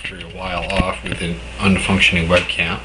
after a while off with an unfunctioning webcam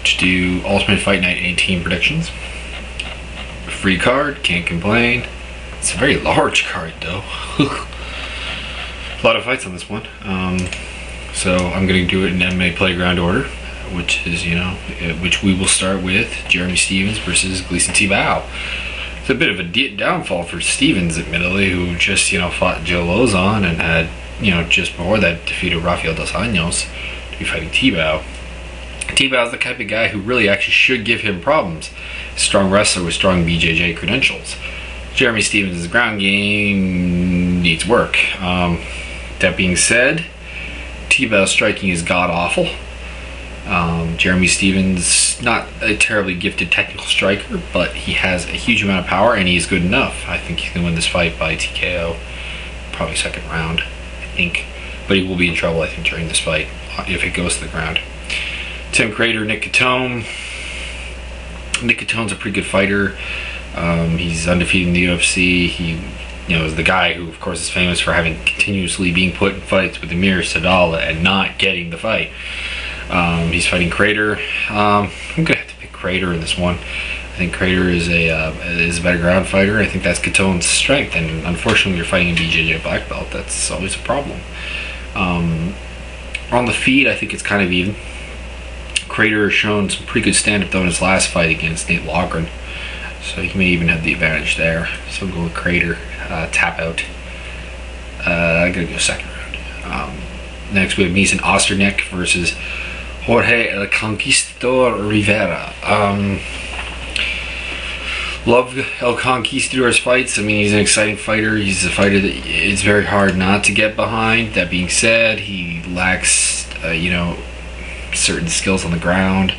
to do Ultimate Fight Night 18 predictions. Free card, can't complain. It's a very large card though. A lot of fights on this one. So I'm going to do it in MMA Playground order, which is, which we will start with Jeremy Stephens versus Gleison Tibau. It's a bit of a downfall for Stephens, admittedly, who just, fought Joe Lauzon and had, just before that defeated Rafael Dos Anjos to be fighting Tibau. Tibau is the type of guy who really actually should give him problems. Strong wrestler with strong BJJ credentials. Jeremy Stephens' ground game needs work. That being said, Tibau's striking is god-awful. Jeremy Stephens, not a terribly gifted technical striker, but he has a huge amount of power and he's good enough. I think he can win this fight by TKO, probably second round, I think. But he will be in trouble, I think, during this fight if it goes to the ground. Tim Crater, Nick Catone. Nick Catone's a pretty good fighter. He's undefeated in the UFC. He, is the guy who, of course, is famous for having continuously being put in fights with Amir Sadala and not getting the fight. He's fighting Crater. I'm gonna have to pick Crater in this one. I think Crater is a better ground fighter. I think that's Catone's strength, and unfortunately, when you're fighting a BJJ black belt, that's always a problem. On the feet, I think it's kind of even. Crater has shown some pretty good stand-up though in his last fight against Nate Logren, so he may even have the advantage there. So we'll go with Crater. Tap out. I'm gonna go second round. Next we have Mason Osternick versus Jorge El Conquistador Rivera. Love El Conquistador's fights. I mean, he's an exciting fighter. He's a fighter that it's very hard not to get behind. That being said, he lacks, certain skills on the ground.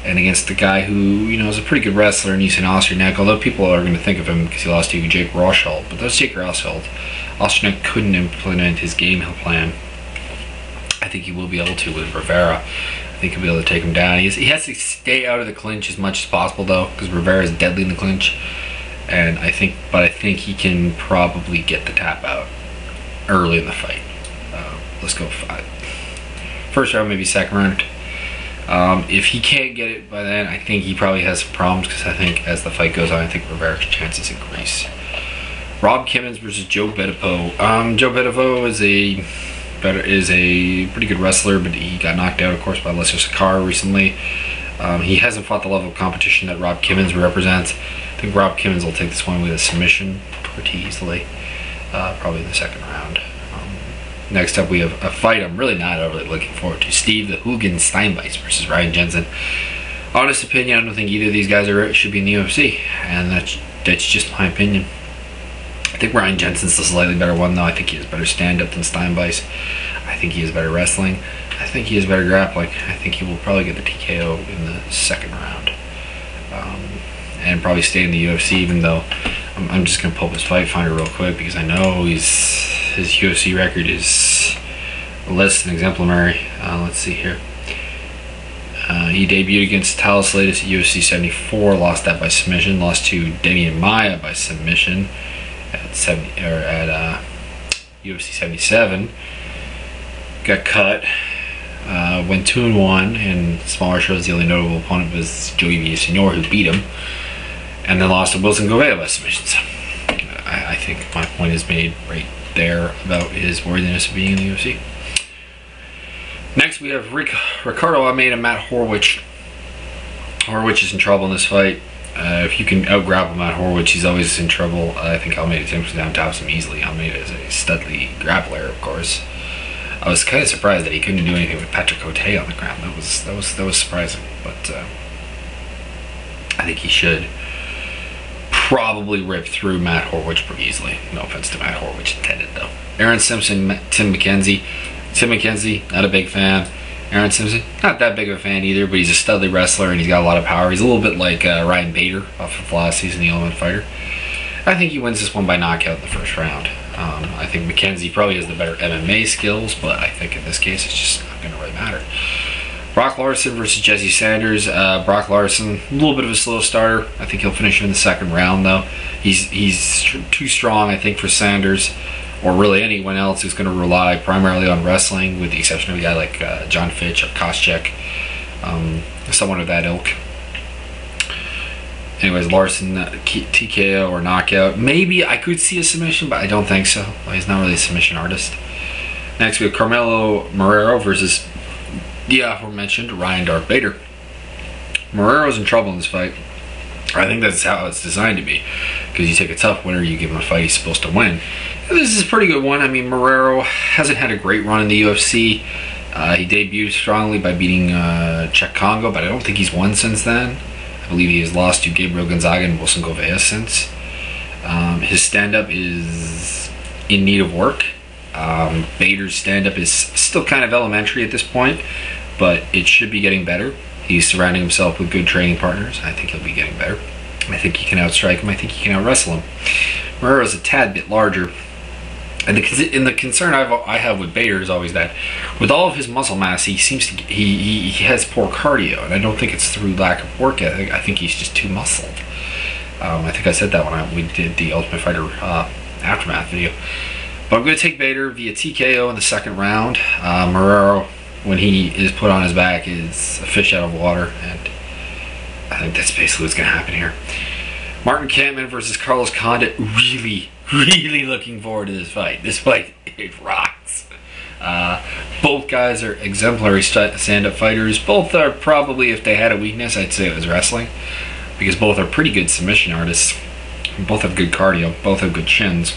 And against the guy who, is a pretty good wrestler, Mason Osternick, although people are going to think of him because he lost to Jake Roshold. But that's Jake Roshold. Osternick couldn't implement his game plan. I think he will be able to with Rivera. I think he'll be able to take him down. He has to stay out of the clinch as much as possible though, because Rivera is deadly in the clinch. And I think he can probably get the tap out early in the fight. Let's go 5. First round, maybe second round. If he can't get it by then, I think he probably has some problems, because I think as the fight goes on, I think Rivera's chances increase. Rob Kimmons versus Joe Betepo. Joe Betepo is a pretty good wrestler, but he got knocked out, of course, by Lester Sakara recently. He hasn't fought the level of competition that Rob Kimmons represents. I think Rob Kimmons will take this one with a submission pretty easily, probably in the second round. Next up, we have a fight I'm really not overly looking forward to. Steve the Hoogan Steinbeis versus Ryan Jensen. Honest opinion, I don't think either of these guys should be in the UFC, and that's just my opinion. I think Ryan Jensen's the slightly better one, though. I think he has better stand-up than Steinbeis. I think he has better wrestling. I think he has better grappling. I think he will probably get the TKO in the second round. And probably stay in the UFC, even though I'm just going to pull up his Fight Finder real quick, because I know his UFC record is less than exemplary. Let's see here. He debuted against Talis Latis at UFC 74, lost that by submission, lost to Demian Maia by submission at UFC 77. Got cut. Went 2-1 in smaller shows. The only notable opponent was Joey Villasenor, who beat him, and then lost to Wilson Gouveia by submissions. I think my point is made right there about his worthiness of being in the UFC. Next we have Ricardo Almeida and Matt Horwich. Horwich is in trouble in this fight. If you can out-grapple Matt Horwich, he's always in trouble. I think Almeida takes him down, taps him easily. Almeida is a studly grappler, of course. I was kind of surprised that he couldn't do anything with Patrick Cote on the ground. That was surprising, but I think he should probably rip through Matt Horwich pretty easily. No offense to Matt Horwich intended, though. Aaron Simpson, Tim McKenzie. Tim McKenzie, not a big fan. Aaron Simpson, not that big of a fan either, but he's a studly wrestler and he's got a lot of power. He's a little bit like Ryan Bader off of last season, the Ultimate Fighter. I think he wins this one by knockout in the first round. I think McKenzie probably has the better MMA skills, but I think in this case it's just not going to really matter. Brock Larson versus Jesse Sanders. Brock Larson, a little bit of a slow starter. I think he'll finish him in the second round, though. He's too strong, I think, for Sanders. or really anyone else who's going to rely primarily on wrestling, with the exception of a guy like John Fitch or Koscheck, someone of that ilk. Anyways, Larson, TKO or knockout. Maybe I could see a submission, but I don't think so. He's not really a submission artist. Next, we have Carmelo Marrero versus the aforementioned Ryan Darth Bader. Marrero's in trouble in this fight. I think that's how it's designed to be, because you take a tough winner, you give him a fight he's supposed to win. And this is a pretty good one. I mean, Marrero hasn't had a great run in the UFC. He debuted strongly by beating Cheick Kongo, but I don't think he's won since then. I believe he has lost to Gabriel Gonzaga and Wilson Gouveia since. His stand-up is in need of work. Bader's stand-up is still kind of elementary at this point, but it should be getting better. He's surrounding himself with good training partners. I think he'll be getting better. I think he can outstrike him. I think he can out-wrestle him. Marrero's a tad bit larger. And the concern I have with Bader is always that with all of his muscle mass, he seems to he has poor cardio, and I don't think it's through lack of work ethic. I think he's just too muscled. I think I said that when we did the Ultimate Fighter aftermath video. But I'm going to take Bader via TKO in the second round. Marrero, when he is put on his back, is a fish out of water, and I think that's basically what's going to happen here. Martin Kampmann versus Carlos Condit. Really looking forward to this fight. This fight, it rocks. Both guys are exemplary stand-up fighters. Both are probably, if they had a weakness, I'd say it was wrestling, because both are pretty good submission artists. Both have good cardio. Both have good chins.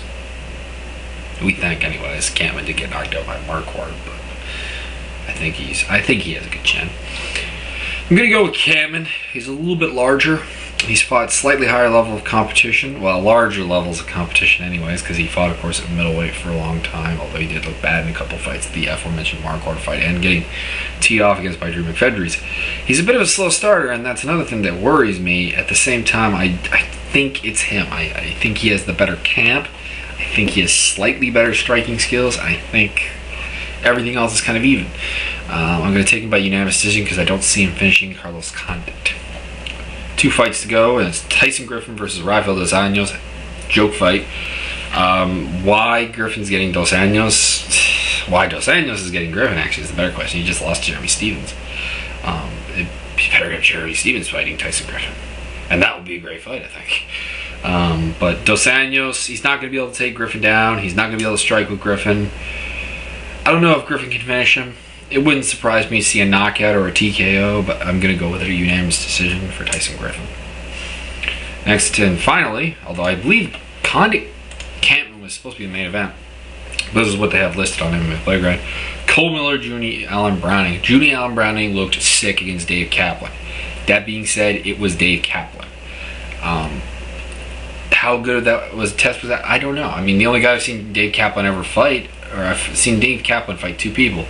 We think, anyways. Kampmann did get knocked out by Marquardt, but I think he has a good chin. I'm gonna go with Kampmann. He's a little bit larger. He's fought slightly higher level of competition, well, larger levels of competition anyways, because he fought, of course, at middleweight for a long time, although he did look bad in a couple fights, the aforementioned Marquardt fight, and getting teed off against by Drew McFedries. He's a bit of a slow starter, and that's another thing that worries me. At the same time, I think it's him. I think he has the better camp. I think he has slightly better striking skills. I think everything else is kind of even. I'm going to take him by unanimous decision because I don't see him finishing Carlos Condit. 2 fights to go, and it's Tyson Griffin versus Rafael Dos Anjos. Joke fight. Why Griffin's getting Dos Anjos? Why Dos Anjos is getting Griffin, actually, is the better question. He just lost Jeremy Stephens. It'd be better to have Jeremy Stephens fighting Tyson Griffin. And that would be a great fight, I think. But Dos Anjos, he's not going to be able to take Griffin down. He's not going to be able to strike with Griffin. I don't know if Griffin can finish him. It wouldn't surprise me to see a knockout or a TKO, but I'm going to go with a unanimous decision for Tyson Griffin. Next, and finally, although I believe Kampmann was supposed to be the main event, this is what they have listed on MMA Playground. Cole Miller, Junie Allen Browning. Junie Allen Browning looked sick against Dave Kaplan. That being said, it was Dave Kaplan. How good that was test was that? I don't know. I mean, the only guy I've seen Dave Kaplan ever fight, or I've seen Dave Kaplan fight 2 people.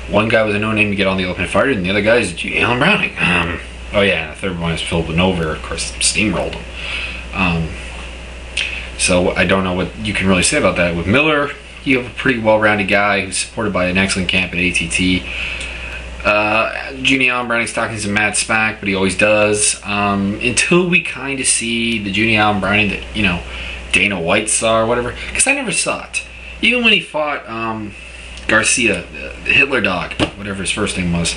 One guy was a no-name to get on the Ultimate Fighter, and the other guy is Junie Allen Browning. Oh yeah, and the third one is Phil Nover, of course, steamrolled him. So I don't know what you can really say about that. With Miller, you have a pretty well-rounded guy who's supported by an excellent camp at ATT. Junie Allen Browning's talking some mad smack, but he always does. Until we kind of see the Junie Allen Browning that, you know, Dana White saw or whatever, because I never saw it. Even when he fought Garcia, the Hitler Dog, whatever his first name was.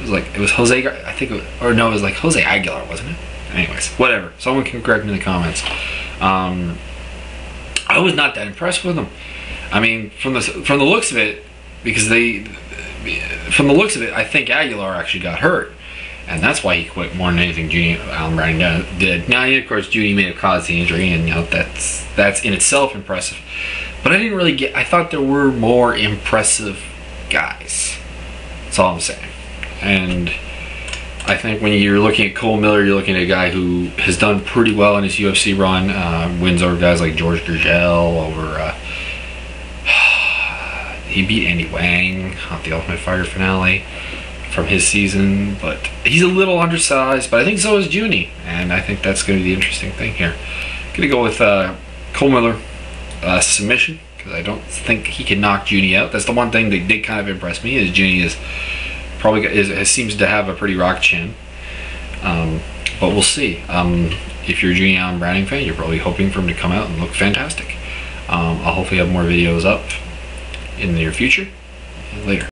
It was Jose, I think, it was like Jose Aguilar, wasn't it? Anyways, whatever. Someone can correct me in the comments. I was not that impressed with him. I mean, from the looks of it, because from the looks of it, I think Aguilar actually got hurt, and that's why he quit more than anything Junie Allen Browning did. Now, of course, Junie may have caused the injury, and you know that's in itself impressive. But I didn't really get. I thought there were more impressive guys. That's all I'm saying. And I think when you're looking at Cole Miller, you're looking at a guy who has done pretty well in his UFC run. Wins over guys like George Gurgel, over. He beat Andy Wang at the Ultimate Fighter finale from his season, but he's a little undersized, but I think so is Junie, and I think that's going to be the interesting thing here. I'm going to go with Cole Miller submission, because I don't think he can knock Junie out. That's the one thing that did kind of impress me, is Junie seems to have a pretty rock chin, but we'll see. If you're a Junie Allen Browning fan, you're probably hoping for him to come out and look fantastic. I'll hopefully have more videos up in the near future. Later.